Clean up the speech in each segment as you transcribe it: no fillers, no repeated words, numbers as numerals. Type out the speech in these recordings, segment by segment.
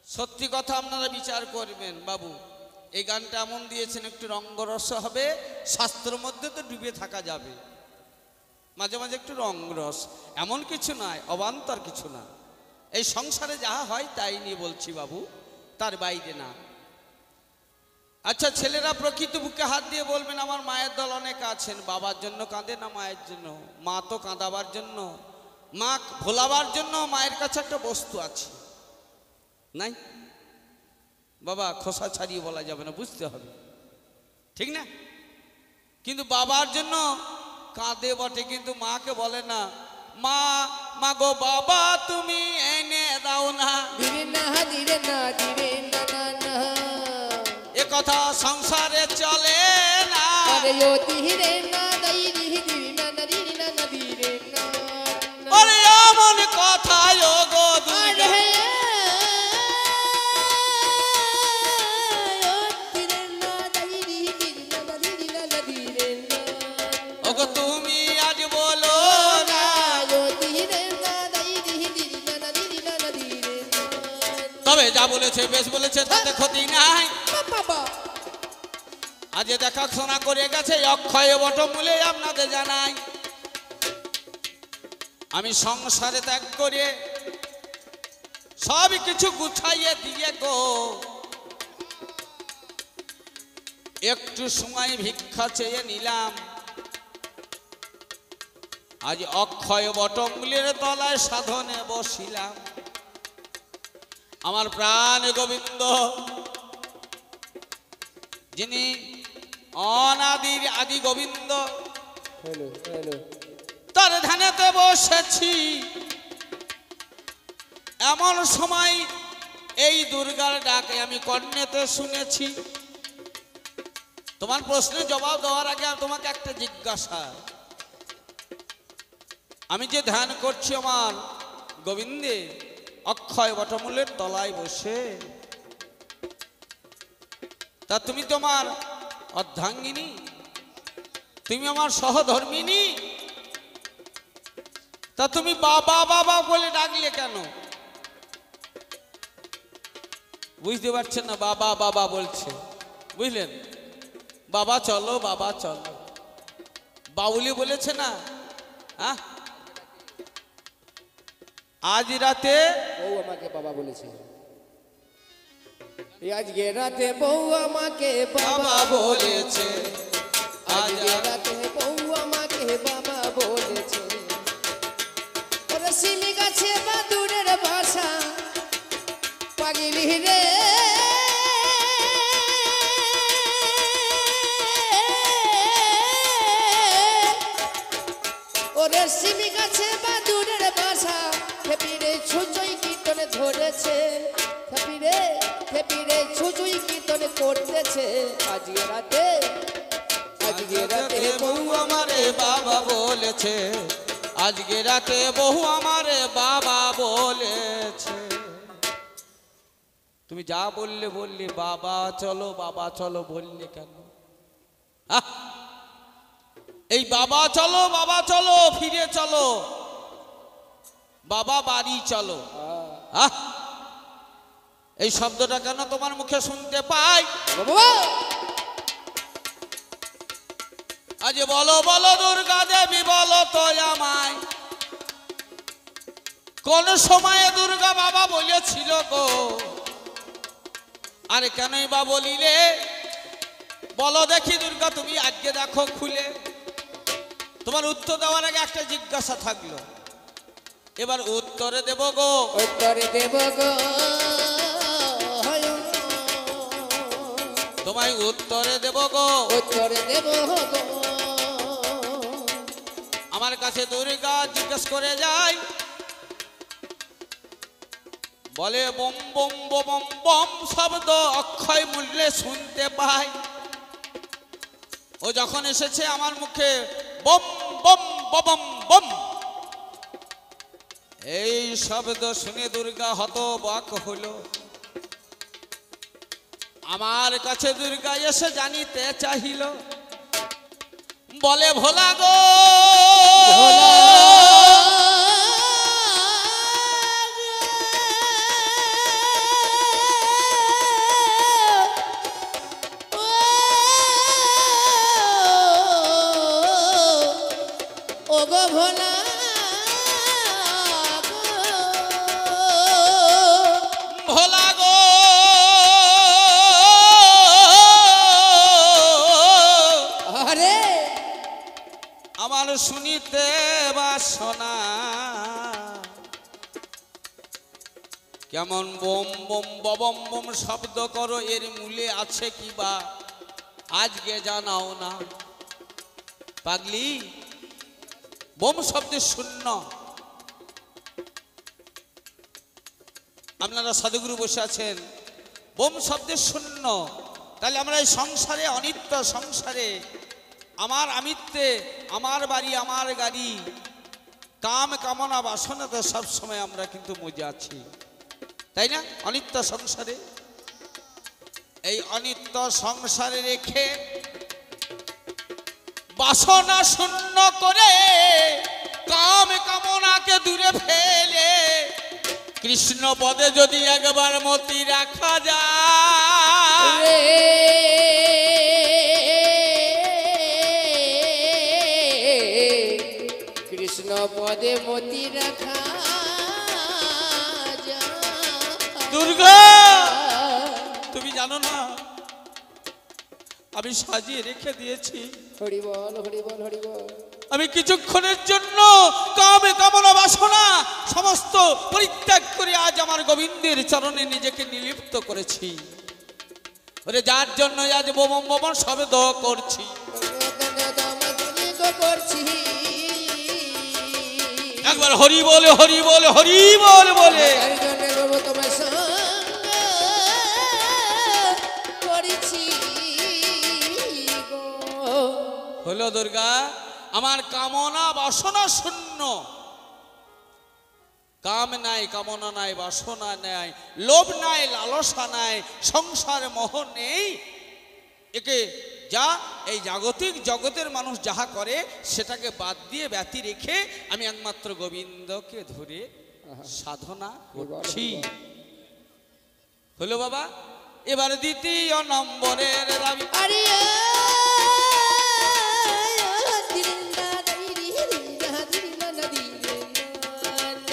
সত্যি কথা আপনারা বিচার করবেন বাবু, এই গানটা এমন দিয়েছেন একটু রঙ্গরস হবে, শাস্ত্রের মধ্যে তো ডুবে থাকা যাবে, মাঝে মাঝে একটু রঙ্গরস, এমন কিছু নয়, অবান্তর কিছু না। এই সংসারে যাহা হয় তাই নিয়ে বলছি বাবু, তার বাইরে না। আচ্ছা, ছেলেরা প্রকৃত বুকে হাত দিয়ে বলবেন আমার মায়ের দল অনেক আছেন, বাবার জন্য কাঁদে না মায়ের জন্য? মা তো কাঁদাবার জন্য, মা ভোলাবার জন্য মায়ের কাছে একটা বস্তু আছে, নাই বাবা? খোসা ছাড়িয়ে বলা যাবে না, বুঝতে হবে, ঠিক না? কিন্তু বাবার জন্য কাঁদে বটে, কিন্তু মাকে বলে না মা, মা গো বাবা তুমি এনে দাও না, ধীরে না ধীরে না ধীরে না না, এ কথা সংসারে চলে না। আরে ও ধীরে না ধীরে ধীরে না ধীরে না ধীরে না, আরে এমন কথা ও গো দুর্গা, ও গো তুমি আজ বলো না। তবে যা বলেছে বেশ বলেছে, তাতে ক্ষতি নাই। আজ দেখাশোনা করে গেছে অক্ষয় বটমূলে, আপনাদের জানাই আমি সংসারে ত্যাগ করে সব কিছু গুছাইয়ে দিয়ে গো একটু সময় ভিক্ষা চেয়ে নিলাম। আজ অক্ষয় বটমূলের তলায় সাধনে বসিলাম। আমার প্রাণ গোবিন্দ যিনি অনাদির আদি গোবিন্দ, তার ধ্যানেতে বসেছি। এমন সময় এই দুর্গার ডাকে আমি কর্ণেতে শুনেছি। তোমার প্রশ্নের জবাব দেওয়ার আগে তোমাকে একটা জিজ্ঞাসা, আমি যে ধ্যান করছি আমার গোবিন্দে অক্ষয় বটমূলের তলায় বসে, তা তুমি তোমার অর্ধাঙ্গিনী, তুমি আমার সহধর্মিনী, তা তুমি বাবা বাবা বলে ডাকলে কেন? বুঝতে পারছেন না? বাবা বাবা বলছে, বুঝলেন? বাবা চলো, বাবা চলো, বাউলি বলেছে না? হ্যাঁ, আজ রাতে বউ আমাকে বাবা বলেছে, আজকে রাতে বউ আমাকে বাবা বলেছে, আজকে রাতে বউ আমাকে বাবা বলেছে। ওরে শিলি গাছে বাদুরের বাসা পাগলি রে, ওরে শিলি গাছে বাদুরের বাসা খেপিরে ছুঁচুই কীর্তনে ধরেছে, খেপিরে ছুঁচুই কীর্তনে করতেছে। আজকে রাতে বহু আমারে বাবা বলেছে, আজকে রাতে বহু আমারে বাবা বলেছে। তুমি যা বললে বললে, বাবা চলো বাবা চলো বললে কেন? এই বাবা চলো ফিরে চলো, বাবা বাড়ি চলো, এই শব্দটা কেন তোমার মুখে শুনতে পাই? আজ বলো বলো দুর্গা দেবী বলো তো আমায়, কোন সময়ে দুর্গা বাবা বলেছিল গো? আরে কেনই বা বলিলে? বলো দেখি দুর্গা, তুমি আজকে দেখো খুলে। তোমার উত্তর দেওয়ার আগে একটা জিজ্ঞাসা থাকলো, এবার উত্তরে দেব গো, উত্তরে দেব গো, তোমায় উত্তরে দেব গো, উত্তরে দেব গো। আমার কাছে দুর্গা জিজ্ঞেস করে যায়, বলে বম বম বম বম শব্দ অক্ষয় মূল্যে শুনতে পাই। ও যখন এসেছে আমার মুখে বম বম বম বম, এই শব্দ শুনে দুর্গা হতবাক হলো। আমার কাছে দুর্গা এসে জানিতে চাহিল, বলে ভোলা গো, ভোলা গো আরে আমার শুনিতে বাসনা কেমন বোম বোম ববম বোম শব্দ করো, এর মূলে আছে কি বা আজকে জানাও না। পাগলি, বোম শব্দের শূন্য। আপনারা সাধুগুরু বসে আছেন, বোম শব্দের শূন্য। তাহলে আমরা এই সংসারে, অনিত্য সংসারে, আমার আমিত্বে, আমার বাড়ি আমার গাড়ি, কাম কামনা বাসনাতে সবসময় আমরা কিন্তু মজে আছি, তাই না? অনিত্য সংসারে, এই অনিত্য সংসারে রেখে বাসনা শূন্য করে কাম কামনাকে দূরে ফেলে কৃষ্ণ পদে যদি একবার মতি রাখা যায়, কৃষ্ণ পদে মতি রাখা দুর্গা তুমি জানো না আমি সাজিয়ে রেখে দিয়েছি। হরি বল হরি বল হরি বল। আমি কিছুক্ষণের জন্য কামে কামনা বাসনা সমস্ত পরিত্যাগ করে আজ আমার গোবিন্দের চরণে নিজেকে নিলিপ্ত করেছি। ওরে যার জন্য আজ বোম বোম শব্দ করছি। একবার হরি বলে হরি বলে হরি বল বলে হলো দুর্গা আমার কামনা বাসনা শূন্য। কাম নাই, কামনা নাই, বাসনা নাই, লোভ নাই, লালসা নাই, সংসার মোহ নেই। একে যা এই জাগতিক জগতের মানুষ যাহা করে সেটাকে বাদ দিয়ে ব্যতি রেখে আমি একমাত্র গোবিন্দকে ধরে সাধনা করছি। হলো বাবা, এবার দ্বিতীয় নম্বরের দাবি।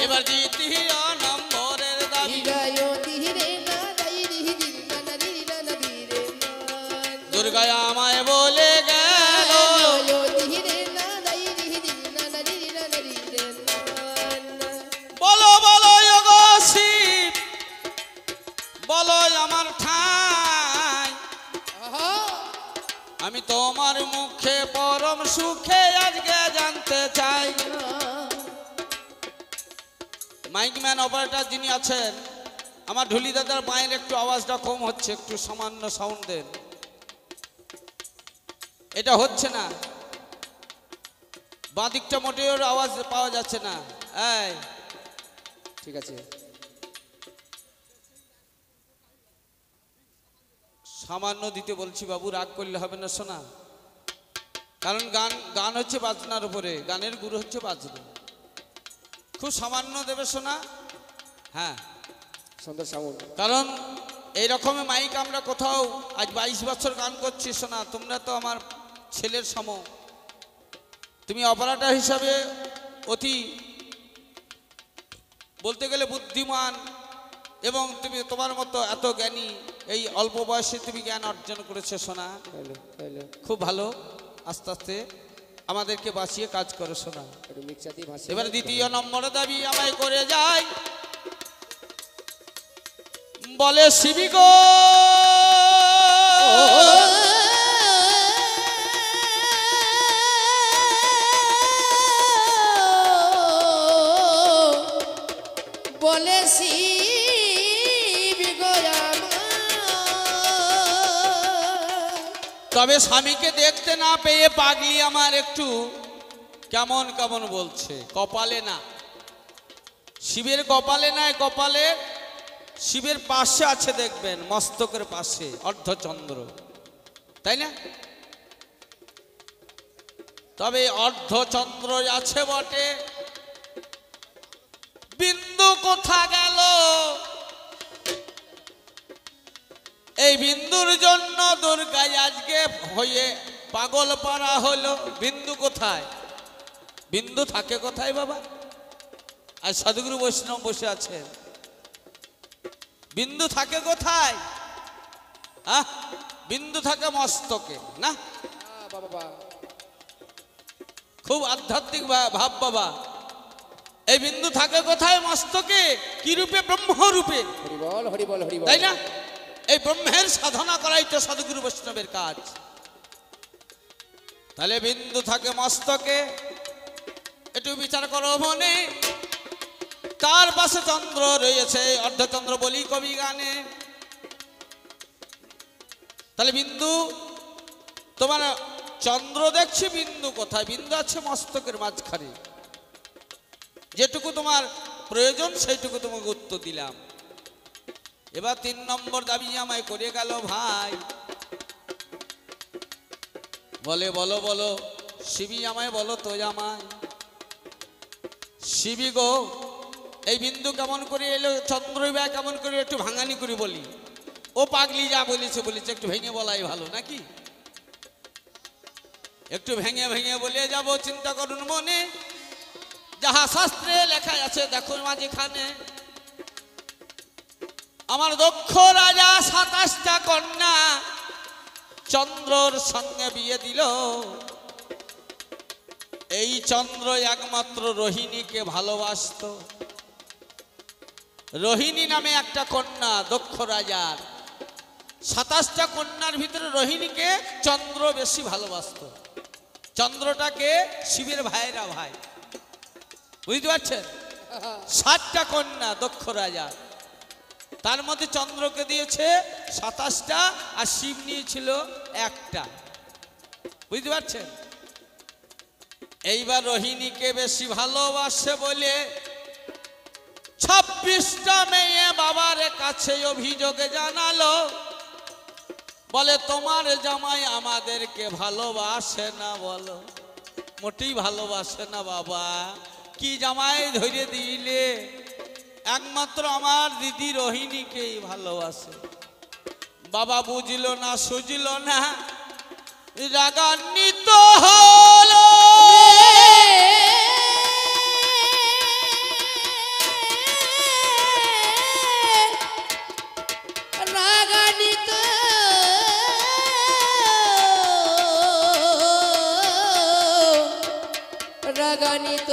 এবার দ্বিতীয় নম্বরের দাবি। দুর্গা আমায় বলে গেল বলো বলো গো শিব, বলো আমার ঠাই, আমি তোমার মুখে পরম সুখে আজকে জানতে চাই। মাইকম্যান অপারেটর যিনি আছেন, আমার ঢুলি দাদার মায়ের একটু আওয়াজটা কম হচ্ছে, একটু সামান্য সাউন্ড দেন। এটা হচ্ছে না, বাঁ দিকটা মোটেও আওয়াজ পাওয়া যাচ্ছে না। এই ঠিক আছে, সামান্য দিতে বলছি বাবু, রাগ করলে হবে না শোনা। কারণ গান হচ্ছে বাজনার উপরে, গানের গুরু হচ্ছে বাজনা। খুব সামান্য দেবে শোনা। হ্যাঁ, সুন্দর সাউন্ড। কারণ এই রকমের মাইক আমরা কোথাও আজ 22 বছর গান করছি শোনা। তোমরা তো আমার ছেলের সম, তুমি অপারেটর হিসাবে অতি বলতে গেলে বুদ্ধিমান, এবং তুমি তোমার মতো এত জ্ঞানী, এই অল্প বয়সে তুমি জ্ঞান অর্জন করেছো শোনা। খুব ভালো, আস্তে আস্তে আমাদেরকে বাঁচিয়ে কাজ করো শোনা। এবার দ্বিতীয় নম্বর দাবি আমায় করে যায়, বলে শিবি গো বলে শিবি গো তবে স্বামীকে দেখতে না পেয়ে পাগলি আমার একটু কেমন কেমন বলছে। কপালে না, শিবের কপালে নাই, কপালে শিবের পাশে আছে দেখবেন, মস্তকের পাশে অর্ধচন্দ্র, তাই না? তবে অর্ধচন্দ্র আছে বটে, বিন্দু কোথা গেল? এই বিন্দুর জন্য দুর্গা আজকে হয়ে পাগল পাড়া হলো। বিন্দু কোথায়? বিন্দু থাকে কোথায় বাবা? আর সাধুগুরু বৈষ্ণব বসে আছেন, বিন্দু থাকে কোথায়? বিন্দু থাকে মস্তকে না? বাবা খুব আধ্যাত্মিক ভাব বাবা। এই বিন্দু থাকে কোথায়? মস্তকে। কি রূপে? ব্রহ্মরূপে। হরিবল হরিবল হরিবল, তাই না? এই ব্রহ্মের সাধনা করাই তো সদ্গুরু বৈষ্ণবের কাজ। তাহলে বিন্দু থাকে মস্তকে, একটু বিচার করো মনে। তার পাশে চন্দ্র রয়েছে, অর্ধচন্দ্র বলি কবি গানে। তাহলে বিন্দু তোমার চন্দ্র দেখছি, বিন্দু কোথায়? বিন্দু আছে মস্তকের মাঝখানে। যেটুকু তোমার প্রয়োজন সেইটুকু তোমাকে উত্তর দিলাম। এবার 3 নম্বর দাবি আমায় করে গেল ভাই। বলে বলো বলো শিবী আমায় বলো তো আমায়। শিবী গো, এই বিন্দু কেমন করে এলো, চন্দ্র বা কেমন করে, একটু ভাঙানি করে বলি। ও পাগলি যা বলেছে একটু ভেঙে বলাই ভালো নাকি? একটু ভেঙে ভেঙে বলে যাব। চিন্তা করুন মনে, যাহা শাস্ত্রে লেখা আছে দেখুন মাঝখানে। আমার দক্ষ রাজা 27টা কন্যা চন্দ্রর সঙ্গে বিয়ে দিল। এই চন্দ্র একমাত্র রোহিণীকে ভালোবাসত। রোহিণী নামে একটা কন্যা দক্ষ রাজার। 27টা কন্যার ভিতরে রোহিণীকে চন্দ্র বেশি ভালোবাসত। চন্দ্রটাকে শিবের ভাইরা ভাই, বুঝতে পারছেন? 7টা কন্যা দক্ষ রাজা, তার মধ্যে চন্দ্রকে দিয়েছে 27টা, আর শিব নিয়েছিল একটা। বুঝতে পারছেন? এইবার রোহিণীকে বেশি ভালোবাসে বলে 26টা মেয়ে বাবার কাছে অভিযোগে জানালো। বলে তোমার জামাই আমাদেরকে ভালোবাসে না। বলো, মোটেই ভালোবাসে না বাবা। কি জামাই ধরে দিলে? একমাত্র আমার দিদি রোহিণীকেই ভালোবাসে। বাবা বুঝলো না, সুঝলো না, রাগান্বিত হলো। রাগান্বিত রাগান্বিত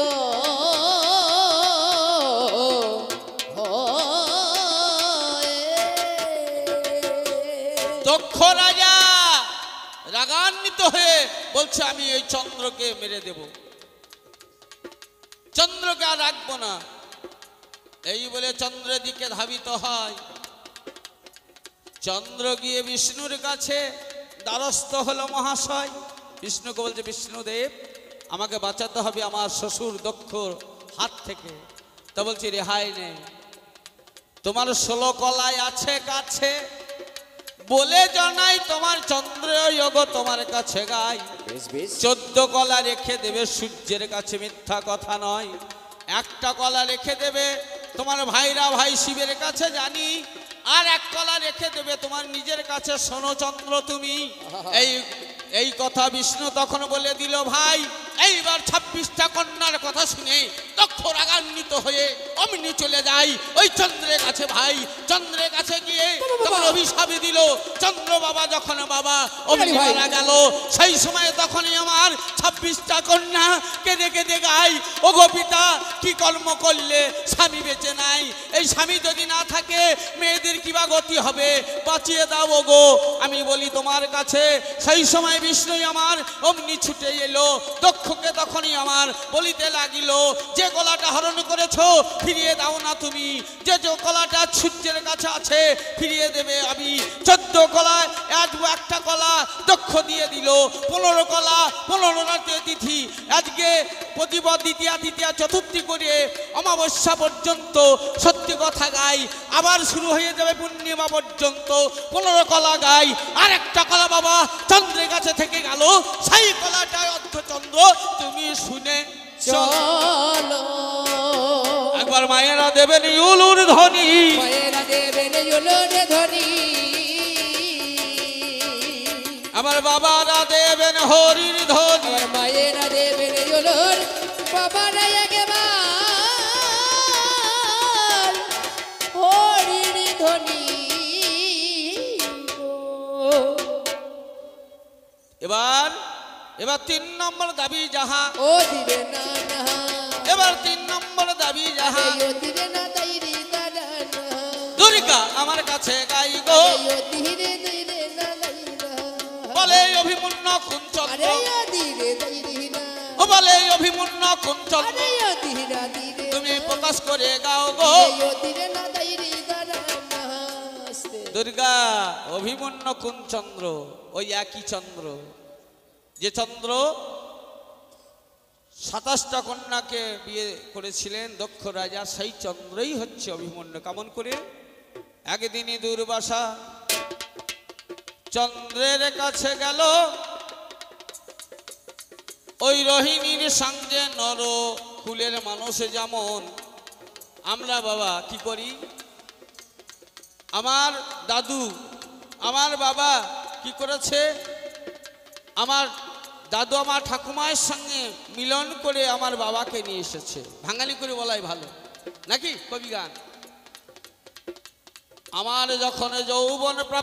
দক্ষ রাজা রাগান্বিত হয়ে বলছে আমি এই চন্দ্রকে মেরে দেব, চন্দ্রকে আর রাখবো না। এই বলে চন্দ্রের দিকে ধাবিত হয়। চন্দ্র গিয়ে বিষ্ণুর কাছে দ্বারস্থ হলো মহাশয়। বিষ্ণুকে বলছে, বিষ্ণুদেব আমাকে বাঁচাতে হবে আমার শ্বশুর দক্ষর হাত থেকে। তা বলছি রেহাই নেই। তোমার 16 কলাই আছে কাছে, বলে জানাই তোমার চন্দ্র যোগ তোমার কাছে গাই। 14 কলা রেখে দেবে সূর্যের কাছে, মিথ্যা কথা নয়। একটা কলা রেখে দেবে তোমার ভাইরা ভাই শিবের কাছে জানি, আর 1 কলা রেখে দেবে তোমার নিজের কাছে। শোনো চন্দ্র তুমি। এই কথা বিষ্ণু তখন বলে দিল। ভাই এইবার 26টা কন্যার কথা শুনে দক্ষ রাগান্বিত হয়ে অমনি চলে যায় ওই চন্দ্রের কাছে। ভাই চন্দ্রের কাছে গিয়ে তখন অভিশাপ দিল। চন্দ্র বাবা যখন বাবা অমনি মারা গেল, সেই সময় তখনই আমার 26টা কন্যা কেঁদে কেঁদে গাই, ও গো পিতা কি কর্ম করলে স্বামী বেঁচে নাই? এই স্বামী যদি না থাকে মেয়েদের কিবা গতি হবে, বাঁচিয়ে দাও ও গো। আমি বলি তোমার কাছে। সেই সময় বিষ্ণু আমার অমনি ছুটে এলো। দক্ষকে তখনই আমার বলিতে লাগিল, যে গলাটা হরণ করেছো ফিরিয়ে দাও না তুমি। যে কলাটা সূর্যের কাছে আছে ফিরিয়ে দেবে আমি। 14 কলায় একটা কলা দক্ষ দিয়ে দিল। 15 কলা 15 রাতে তিথি। আজকে প্রতিপদ দ্বিতীয়া তৃতীয়া চতুর্থী করে অমাবস্যা পর্যন্ত সত্যি কথা গাই। আবার শুরু হয়ে যাবে পূর্ণিমা পর্যন্ত 15 কলা গাই। আর একটা কলা বাবা চন্দ্রের কাছে থেকে গেল। সেই কলাটা অর্ধচন্দ্র তুমি শুনে চলো। একবার মায়েরা দেবেন ইউলুর ধ্বনি, মায়েরা দেবেন ইউলুর ধ্বনি, আমার বাবারা দেবেন হরির ধ্বনি। আমার মায়েরা দেবেন ইউলুর, বাবারা একবার হরির ধ্বনি। এবার 3 নম্বর দাবি যাহা, ও ধীরে না না এবার 3 নম্বর দাবি যাহা, ও ধীরে না দাইরি দানা না দুর্গা আমার কাছে গাই গো, ও ধীরে ধীরে না দাইরা বলে অভিমন্য কুঞ্চন্দ্র, আরে ও ধীরে দাইরি না ও বলে অভিমন্য কুঞ্চন্দ্র, আরে ও ধীরে ধীরে তুমি প্রকাশ করে গাও গো। ও ধীরে না দাইরি দানা না আস্তে দুর্গা অভিমন্য কুঞ্চন্দ্র ওই একই চন্দ্র, যে চন্দ্র 27টা কন্যাকে বিয়ে করেছিলেন দক্ষ রাজা, সেই চন্দ্রই হচ্ছে অভিমন্যু। কেমন করে? একদিনই দুর্বাসা চন্দ্রের কাছে গেল, ওই রোহিণীর সঙ্গে নর কুলের মানুষ যেমন আমরা বাবা কি করি, আমার দাদু আমার বাবা কি করেছে, আমার দাদু আমার ঠাকুমায়ের সঙ্গে মিলন করে আমার বাবাকে নিয়ে এসেছে। বাঙালি করে বলাই ভালো নাকি কবি গান। আমার যখন যৌবন প্রাপ্ত